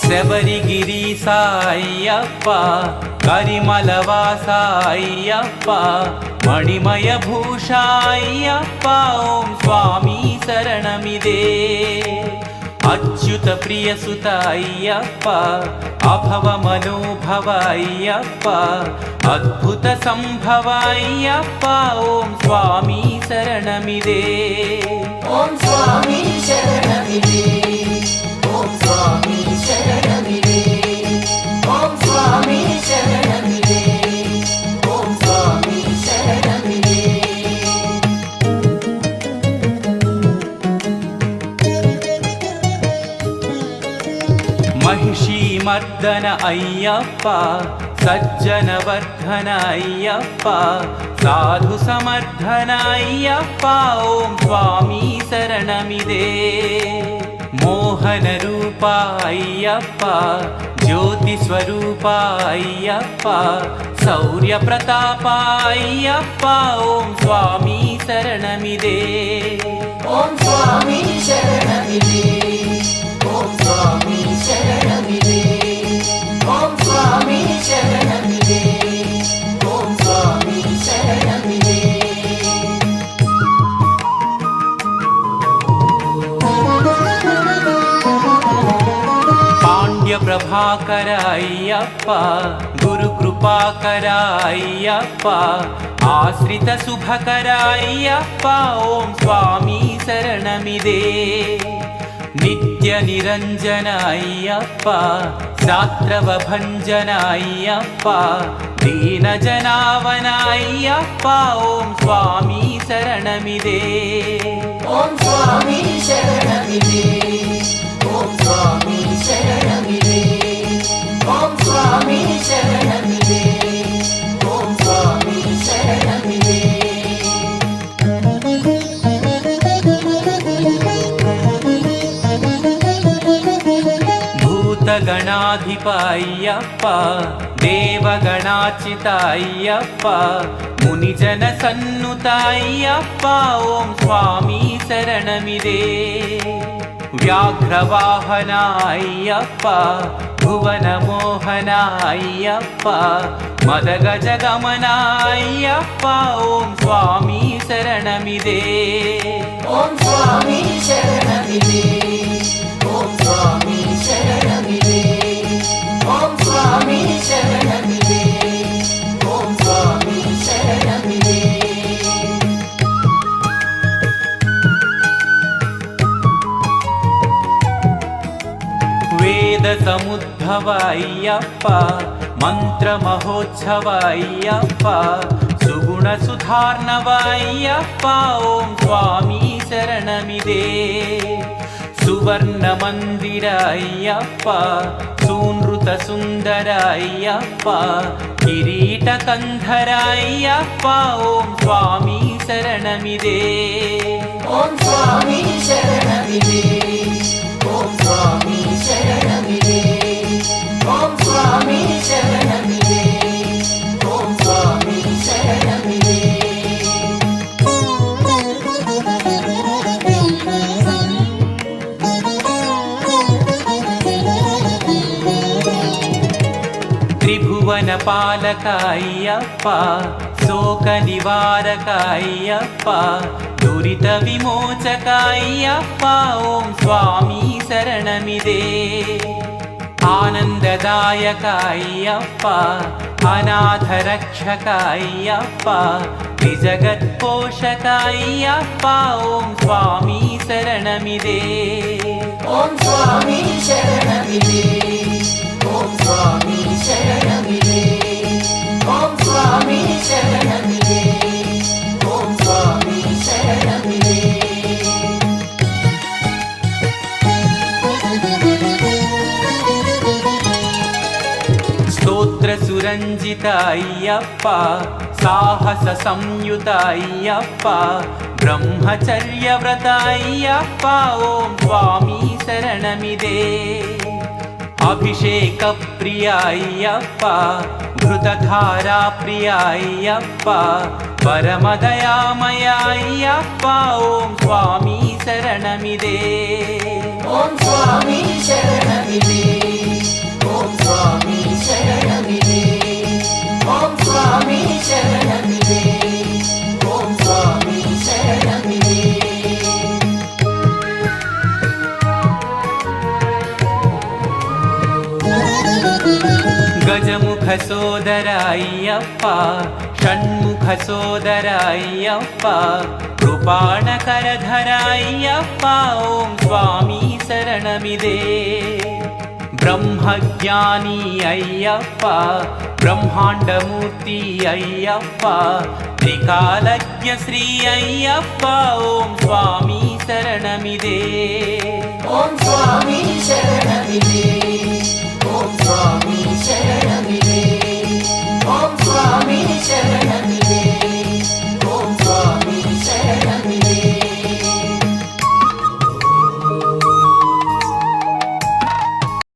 శబరిగిరీశ అయ్యప్ప, కరిమలవాస అయ్యప్ప, మణిమయ భూష అయ్యప్ప, ఓం స్వామి శరణమిదే. అచ్యుత ప్రియసుత అయ్యప్ప, అభవ మనోభవ అయ్యప్ప, అద్భుత సంభవ అయ్యప్ప, ఓం స్వామి శరణమిదే. ఓం స్వామి శరణమిదే, ఓం స్వామి శరణమిదే, ఓం స్వామి శరణమిదే, ఓం స్వామి శరణమిదే. మహిషీమర్దన అయ్యప్ప, సజ్జనవర్ధన అయ్యప్ప, సాధు సమర్థన అయ్యప్ప, ఓం స్వామి శరణమిదే. మోహన రూప అయ్యప్ప, జ్యోతి స్వరూప అయ్యప్ప, శౌర్య ప్రతాప అయ్యప్ప, ఓం స్వామి శరణమిదే. ఓం స్వామి శరణమిదే, ఓం స్వామి శరణమిదే, ఓం స్వామి శరణమిదే, ఓం స్వామి శరణమిదే. పాండ్య ప్రభాకర అయ్యప్ప, గురు కృపాకర అయ్యప్ప, ఆశ్రిత శుభకర అయ్యప్ప, ఓం స్వామి శరణమిదే. నిత్య నిరంజన అయ్యప్ప, శాత్రవ భంజన అయ్యప్ప, దీన జనావన అయ్యప్ప, ఓం స్వామి శరణమిదే. ఓం స్వామి శరణమిదే, ఓం స్వామి శరణమిదే, ఓం స్వామి శరణమిదే, ఓం స్వామి శరణమిదే. భూతగణాధిప అయ్యప్ప, దేవగణాచిత అయ్యప్ప, మునిజన సన్నుత అయ్యప్ప, ఓం స్వామి శరణమిదే. వ్యాఘ్రవాహన అయ్యప్ప, భువన మోహన అయ్యప్ప, మదగజగమన అయ్యప్ప, ఓం స్వామి శరణమిదే. ఓం స్వామి శరణమిదే, ఓం స్వామి శరణమిదే, ఓం స్వామి శరణమిదే, ఓం స్వామి శరణమిదే. వేద సముద్భవ అయ్యప్ప, మంత్ర మహోత్సవ అయ్యప్ప, సుగుణ సుధార్ణవ అయ్యప్ప, ఓం స్వామి శరణమిదే. సువర్ణ మందిర అయ్యప్ప, సూనృత సుందర అయ్యప్ప, కిరీట కంధర అయ్యప్ప, ఓం స్వామి శరణమిదే. ఓం స్వామి శరణమిదే, ఓం స్వామి శరణమిదే, ఓం స్వామి శరణమిదే, ఓం స్వామి శరణమిదే. త్రిభువన పాలక అయ్యప్ప, శోక నివారక అయ్యప్ప, దురిత విమోచక అయ్యప్ప, ఓం స్వామి శరణమిదే. ఆనందదాయక అయ్యప్ప, అనాథ రక్షక అయ్యప్ప, జగత్పోషక అయ్యప్ప, ఓం స్వామి శరణమిదే. ఓం స్వామి శరణమిదే, ఓం స్వామి శరణమిదే, ఓం స్వామి శరణమిదే, ఓం స్వామి శరణమిదే. స్తోత్ర సురంజిత అయ్యప్ప, సాహస సంయుత అయ్యప్ప, బ్రహ్మచర్య వ్రత అయ్యప్ప, ఓం స్వామి శరణమిదే. అభిషేక ప్రియ అయ్యప్ప, ఘృతధారా ప్రియ అయ్యప్ప, ಪರಮದಯಾಮಯ ಅಯ್ಯಪ್ಪ ಓಂ ಸ್ವಾಮಿ ಶರಣಮಿದೆ ಓಂ ಸ್ವಾಮಿ ಶರಣಮಿದೆ ಓಂ ಸ್ವಾಮಿ ಶರಣಮಿದೆ ಓಂ ಸ್ವಾಮಿ ಶರಣಮಿದೆ ಓಂ ಸ್ವಾಮಿ ಶರಣಮಿದೆ ಗಜಮುಖ ಸೋದರ ಅಯ್ಯಪ್ಪ ಷಣ್ಮುಖ ಸೋದರ ಅಯ್ಯಪ್ಪ ಕೃಪಾಣಕರಧರ ಅಯ್ಯಪ್ಪ ಓಂ ಸ್ವಾಮಿ ಶರಣಮಿದೆ ಬ್ರಹ್ಮಜ್ಞಾನಿ ಅಯ್ಯಪ್ಪ ಬ್ರಹ್ಮಾಂಡಮೂರ್ತಿ ಅಯ್ಯಪ್ಪ ತ್ರಿಕಾಲಜ್ಞ ಶ್ರೀ ಅಯ್ಯಪ್ಪ ಓಂ ಸ್ವಾಮಿ ಶರಣಮಿದೆ ಓಂ ಸ್ವಾಮಿ ಶರಣಮಿದೆ ಓಂ ಸ್ವಾಮಿ ಶರಣ